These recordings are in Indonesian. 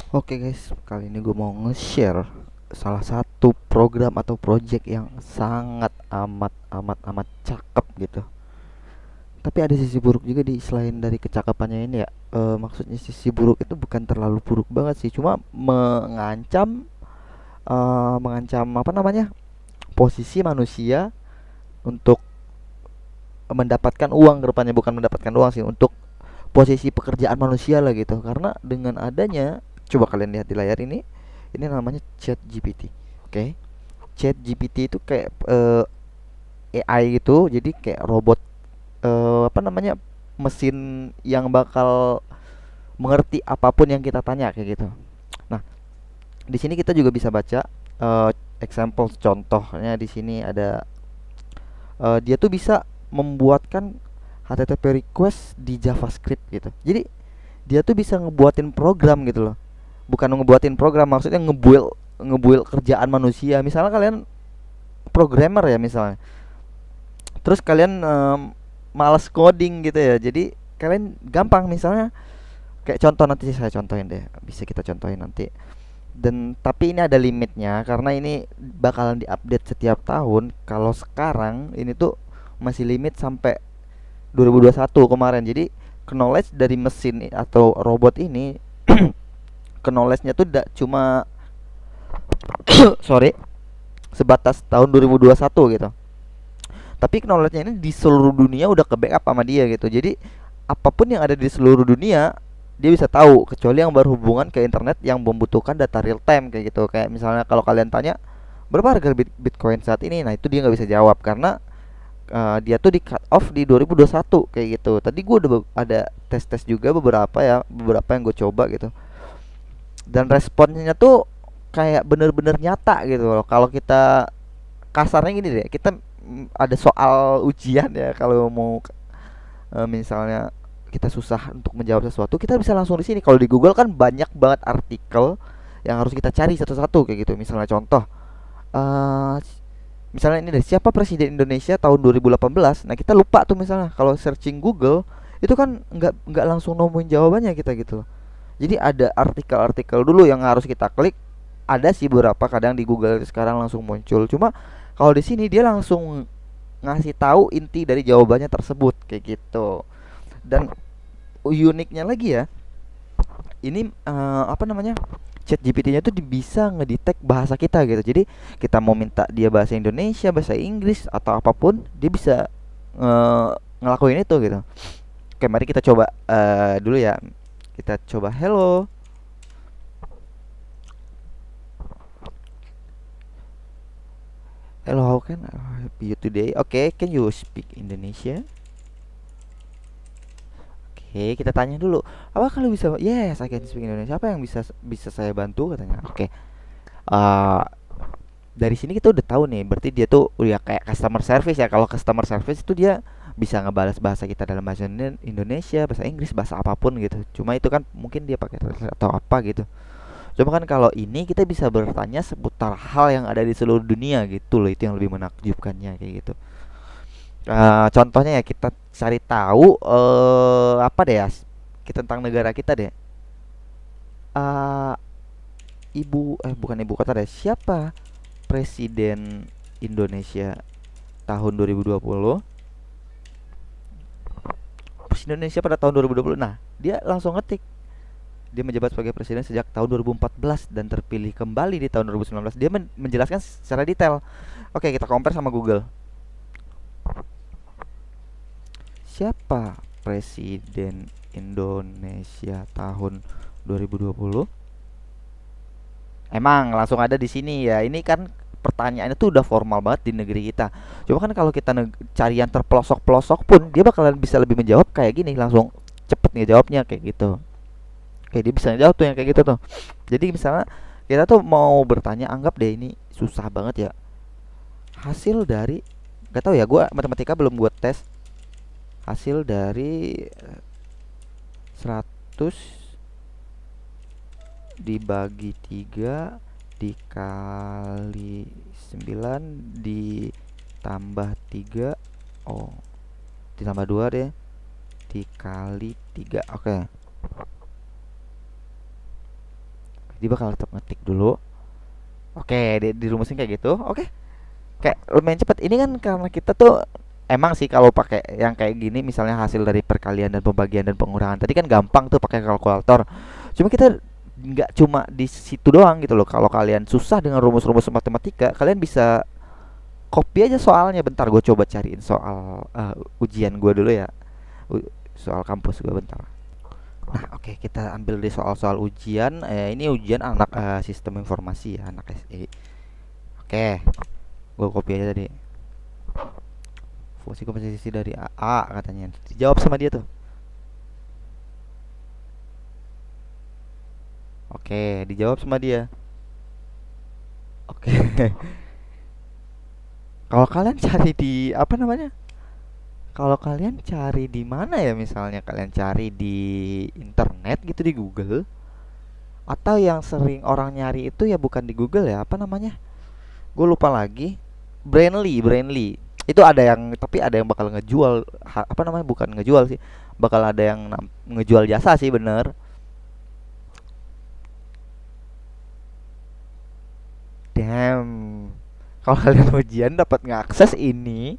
Oke guys, kali ini gue mau nge-share salah satu program atau project yang sangat amat cakep gitu. Tapi ada sisi buruk juga di selain dari kecakapannya ini ya. Maksudnya sisi buruk itu bukan terlalu buruk banget sih, cuma mengancam apa namanya? Posisi manusia untuk mendapatkan uang ke depannya, bukan mendapatkan uang sih, untuk posisi pekerjaan manusia lah gitu. Karena dengan adanya, coba kalian lihat di layar ini namanya Chat GPT. Oke. Chat GPT itu kayak AI gitu, jadi kayak robot, apa namanya, mesin yang bakal mengerti apapun yang kita tanya kayak gitu. Nah, di sini kita juga bisa baca example, contohnya di sini ada, dia tuh bisa membuatkan HTTP request di JavaScript gitu. Jadi dia tuh bisa ngebuatin program gitu loh. Bukan ngebuatin program, maksudnya ngebuild ngebuild kerjaan manusia. Misalnya kalian programmer ya misalnya. Terus kalian malas coding gitu ya. Jadi kalian gampang misalnya kayak contoh, nanti saya contohin deh. Bisa kita contohin nanti. Dan tapi ini ada limitnya karena ini bakalan diupdate setiap tahun. Kalau sekarang ini tuh masih limit sampai 2021 kemarin. Jadi knowledge dari mesin atau robot ini knowledge-nya tuh cuma sorry, sebatas tahun 2021 gitu. Tapi knowledge-nya ini di seluruh dunia udah ke backup sama dia gitu. Jadi apapun yang ada di seluruh dunia dia bisa tahu, kecuali yang berhubungan ke internet yang membutuhkan data real time kayak gitu. Kayak misalnya kalau kalian tanya berapa harga Bitcoin saat ini, nah itu dia nggak bisa jawab karena dia tuh di cut off di 2021 kayak gitu. Tadi gue udah ada tes-tes juga beberapa ya, beberapa yang gue coba gitu. Dan responnya tuh kayak bener-bener nyata gitu loh. Kalau kita kasarnya gini deh, kita ada soal ujian ya, kalau mau misalnya kita susah untuk menjawab sesuatu, kita bisa langsung di sini. Kalau di Google kan banyak banget artikel yang harus kita cari satu-satu kayak gitu. Misalnya contoh, eh misalnya ini deh, siapa presiden Indonesia tahun 2018. Nah, kita lupa tuh misalnya kalau searching Google itu kan nggak langsung nemuin jawabannya kita gitu. Jadi ada artikel-artikel dulu yang harus kita klik. Ada sih beberapa kadang di Google sekarang langsung muncul. Cuma kalau di sini dia langsung ngasih tahu inti dari jawabannya tersebut kayak gitu. Dan uniknya lagi ya, ini apa namanya? Chat GPT-nya tuh bisa ngedetect bahasa kita gitu. Jadi kita mau minta dia bahasa Indonesia, bahasa Inggris atau apapun, dia bisa ngelakuin itu gitu. Oke, mari kita coba dulu ya. Kita coba hello. Hello, how can I help you today? Oke, can you speak Indonesia? Oke, kita tanya dulu. Apa kalau bisa? Yes, I can speak Indonesia. Apa yang bisa bisa saya bantu katanya? Oke. Uh, dari sini kita udah tahu nih, berarti dia tuh udah kayak customer service ya. Kalau customer service itu dia bisa ngebalas bahasa kita dalam bahasa Indonesia, bahasa Inggris, bahasa apapun gitu. Cuma itu kan mungkin dia pakai translate atau apa gitu. Cuma kan kalau ini kita bisa bertanya seputar hal yang ada di seluruh dunia gitu loh. Itu yang lebih menakjubkannya kayak gitu. Contohnya ya kita cari tahu apa deh ya, kita tentang negara kita deh. Eh bukan ibu kota deh. Siapa presiden Indonesia tahun 2020? Presiden Indonesia pada tahun 2020. Nah, dia langsung ngetik. Dia menjabat sebagai presiden sejak tahun 2014 dan terpilih kembali di tahun 2019. Dia menjelaskan secara detail. Oke, kita compare sama Google. Siapa presiden Indonesia tahun 2020? Emang langsung ada di sini ya. Ini kan pertanyaannya tuh udah formal banget di negeri kita. Cuma kan kalau kita cari yang terpelosok-pelosok pun dia bakalan bisa lebih menjawab kayak gini, langsung cepet nih jawabnya kayak gitu. Kayak dia bisa jawab tuh yang kayak gitu tuh. Jadi misalnya kita tuh mau bertanya, anggap deh ini susah banget ya. Hasil dari, gak tahu ya, gue matematika belum buat tes. Hasil dari 100 dibagi 3 dikali 9 ditambah 3, oh ditambah 2 deh, dikali 3. Oke. Dia bakal tetap ngetik dulu. Oke, dirumusin kayak gitu. Oke, kayak lumayan cepet. Ini kan karena kita tuh emang sih kalau pakai yang kayak gini, misalnya hasil dari perkalian dan pembagian dan pengurangan tadi kan gampang tuh pakai kalkulator. Cuma kita nggak cuma di situ doang gitu loh. Kalau kalian susah dengan rumus-rumus matematika, kalian bisa copy aja soalnya. Bentar, gue coba cariin soal ujian gue dulu ya. Soal kampus gue bentar. Nah, oke, kita ambil di soal-soal ujian. Ini ujian anak sistem informasi ya, anak SI. Oke, gue copy aja tadi. Fungsi komposisi dari A katanya. Dijawab sama dia tuh. Oke, dijawab sama dia. Oke. Kalau kalian cari di apa namanya? Kalau kalian cari di mana ya, misalnya kalian cari di internet gitu, di Google, atau yang sering orang nyari itu ya bukan di Google ya, apa namanya? Gue lupa lagi. Brainly. Itu ada yang, tapi ada yang bakal ngejual apa namanya? Bukan ngejual sih. Bakal ada yang ngejual jasa sih, bener. Damn. Kalau kalian ujian dapat ngakses ini,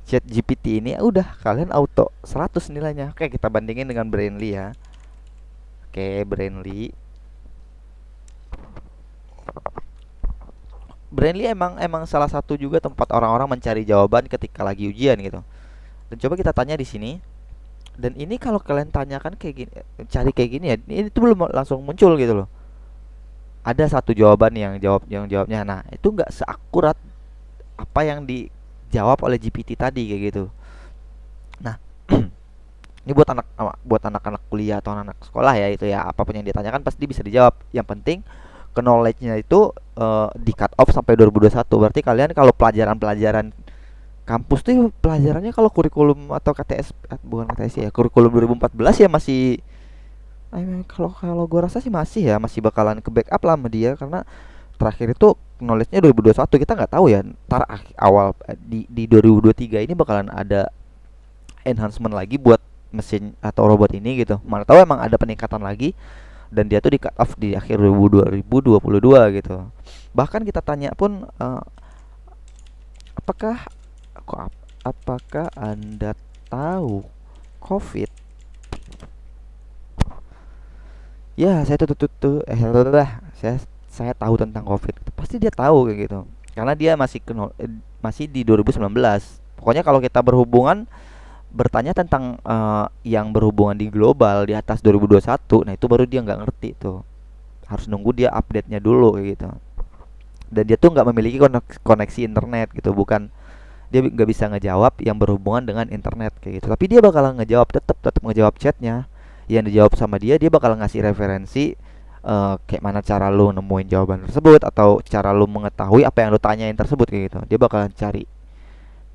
Chat GPT ini, udah kalian auto 100 nilainya. Oke, kita bandingin dengan Brainly ya. Oke, Brainly. Brainly emang emang salah satu juga tempat orang-orang mencari jawaban ketika lagi ujian gitu. Dan coba kita tanya di sini. Dan ini kalau kalian tanyakan kayak gini, cari kayak gini ya, ini tuh belum langsung muncul gitu loh. Ada satu jawaban yang jawabnya. Nah, itu nggak seakurat apa yang dijawab oleh GPT tadi kayak gitu. Nah, ini buat anak-anak kuliah atau anak sekolah ya, itu ya, apapun yang ditanyakan pasti bisa dijawab. Yang penting knowledge-nya itu di cut off sampai 2021. Berarti kalian kalau pelajaran-pelajaran kampus tuh pelajarannya, kalau kurikulum atau KTS, bukan KTS ya, kurikulum 2014 ya masih, kalau kalau gue rasa sih masih ya, masih bakalan ke backup lah sama dia, karena terakhir itu knowledge-nya 2021. Kita nggak tahu ya ntar awal di 2023 ini bakalan ada enhancement lagi buat mesin atau robot ini gitu. Mana tahu emang ada peningkatan lagi dan dia tuh di cut off di akhir 2022 gitu. Bahkan kita tanya pun apakah apakah Anda tahu COVID? Ya, saya saya tahu tentang COVID. Pasti dia tahu kayak gitu. Karena dia masih di 2019. Pokoknya kalau kita bertanya tentang yang berhubungan di global di atas 2021, nah itu baru dia nggak ngerti tuh. Harus nunggu dia update-nya dulu kayak gitu. Dan dia tuh nggak memiliki koneksi internet gitu, bukan, dia nggak bisa ngejawab yang berhubungan dengan internet kayak gitu. Tapi dia bakal ngejawab, tetap tetap ngejawab chatnya. Yang dijawab sama dia, dia bakal ngasih referensi kayak mana cara lu nemuin jawaban tersebut, atau cara lu mengetahui apa yang lu tanyain tersebut kayak gitu. Dia bakalan cari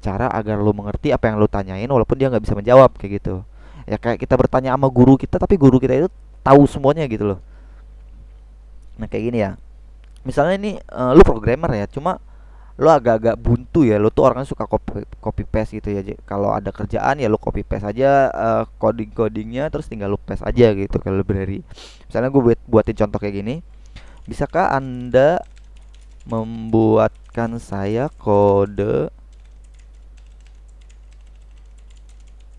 cara agar lu mengerti apa yang lu tanyain walaupun dia nggak bisa menjawab kayak gitu. Ya kayak kita bertanya sama guru kita, tapi guru kita itu tahu semuanya gitu loh. Nah kayak gini ya, misalnya ini lu programmer ya, cuma lu agak-agak buntu ya, lu tuh orangnya suka copy copy paste gitu ya. Kalau ada kerjaan ya lu copy paste aja codingnya, terus tinggal lu paste aja gitu ke library. Misalnya gue buatin contoh kayak gini, bisakah anda membuatkan saya kode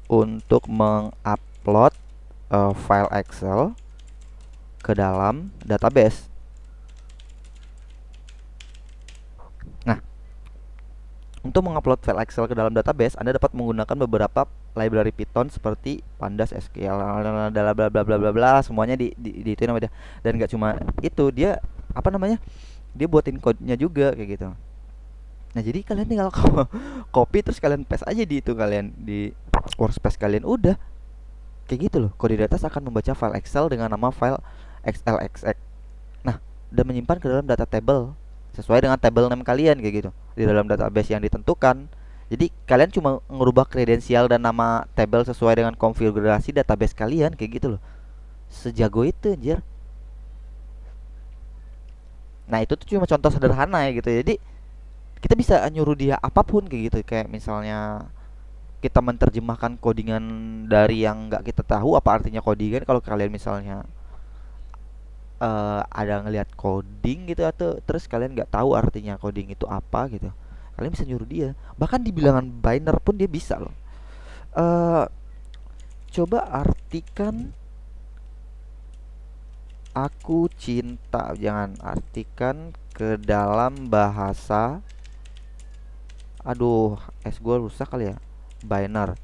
untuk mengupload file Excel ke dalam database? Nah, untuk mengupload file Excel ke dalam database, Anda dapat menggunakan beberapa library Python seperti Pandas, SQL, bla bla bla bla bla bla, semuanya di itu namanya. Dan nggak cuma itu, dia apa namanya? Dia buatin code-nya juga kayak gitu. Nah, jadi kalian tinggal copy terus kalian paste aja di itu, kalian di workspace kalian, udah kayak gitu loh. Kode di atas akan membaca file Excel dengan nama file XLXX. Nah, dan menyimpan ke dalam data table sesuai dengan table name kalian kayak gitu di dalam database yang ditentukan. Jadi kalian cuma ngerubah kredensial dan nama table sesuai dengan konfigurasi database kalian kayak gitu loh. Sejago itu anjir. Nah, itu tuh cuma contoh sederhana ya gitu. Jadi kita bisa nyuruh dia apapun kayak gitu. Kayak misalnya kita menerjemahkan codingan dari yang nggak kita tahu apa artinya codingan. Kalau kalian misalnya ada ngelihat coding gitu atau terus kalian nggak tahu artinya coding itu apa gitu, kalian bisa nyuruh dia. Bahkan di bilangan binary pun dia bisa loh. eh Coba artikan aku cinta, jangan artikan ke dalam bahasa, aduh, es gue rusak kali ya. Binary,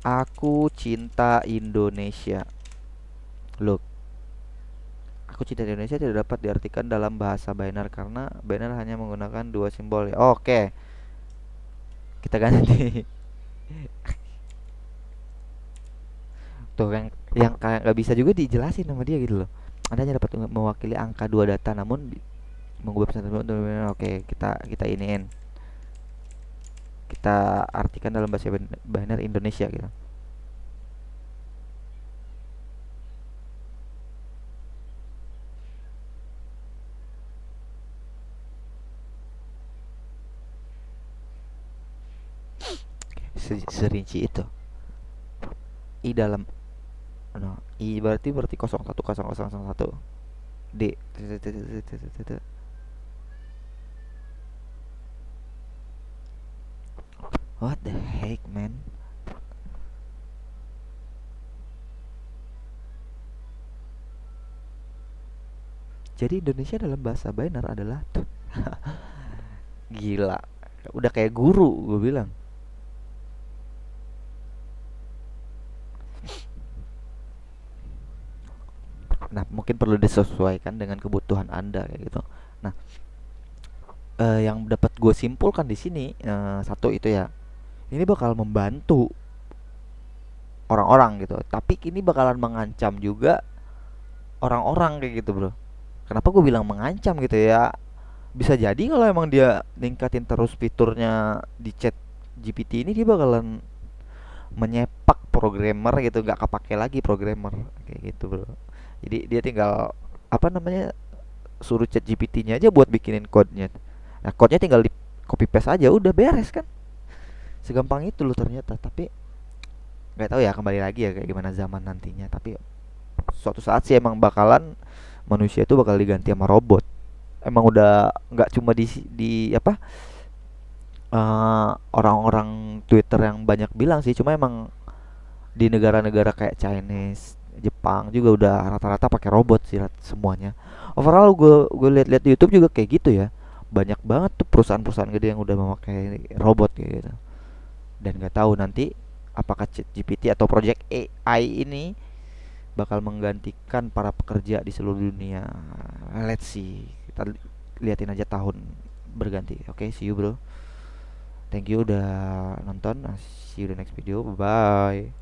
aku cinta Indonesia. Look, aku cinta Indonesia tidak dapat diartikan dalam bahasa binary karena binary hanya menggunakan dua simbol ya. Oke, kita ganti. Tuh yang kayak nggak bisa juga dijelasin sama dia gitu loh. Anda hanya dapat mewakili angka dua data namun mengubah pesan. Oke, kita iniin. Kita artikan dalam bahasa binary Indonesia gitu. Serinci itu. I dalam no, I berarti 010001. D. What the heck, man? Jadi Indonesia dalam bahasa binary adalah gila. Udah kayak guru gue bilang. Nah, mungkin perlu disesuaikan dengan kebutuhan Anda kayak gitu. Nah, yang dapat gue simpulkan di sini satu itu ya. Ini bakal membantu orang-orang gitu. Tapi ini bakalan mengancam juga orang-orang kayak gitu, Bro. Kenapa gue bilang mengancam gitu ya? Bisa jadi kalau emang dia ningkatin terus fiturnya di chat GPT ini, dia bakalan menyepak programmer gitu, nggak kepake lagi programmer kayak gitu, Bro. Jadi dia tinggal apa namanya, suruh chat GPT-nya aja buat bikinin code-nya. Nah, code-nya tinggal di copy paste aja udah beres kan. Segampang itu loh ternyata. Tapi nggak tahu ya, kembali lagi ya kayak gimana zaman nantinya. Tapi suatu saat sih emang bakalan manusia itu bakal diganti sama robot. Emang udah nggak cuma di apa, orang-orang Twitter yang banyak bilang sih, cuma emang di negara-negara kayak Chinese, Jepang juga udah rata-rata pakai robot sih semuanya. Overall gue lihat-lihat di YouTube juga kayak gitu ya. Banyak banget tuh perusahaan-perusahaan gede yang udah memakai robot kayak gitu. Dan nggak tahu nanti apakah ChatGPT atau Project AI ini bakal menggantikan para pekerja di seluruh dunia. Let's see. Kita liatin aja tahun berganti. Oke, see you, bro. Thank you udah nonton. See you the next video. Bye bye.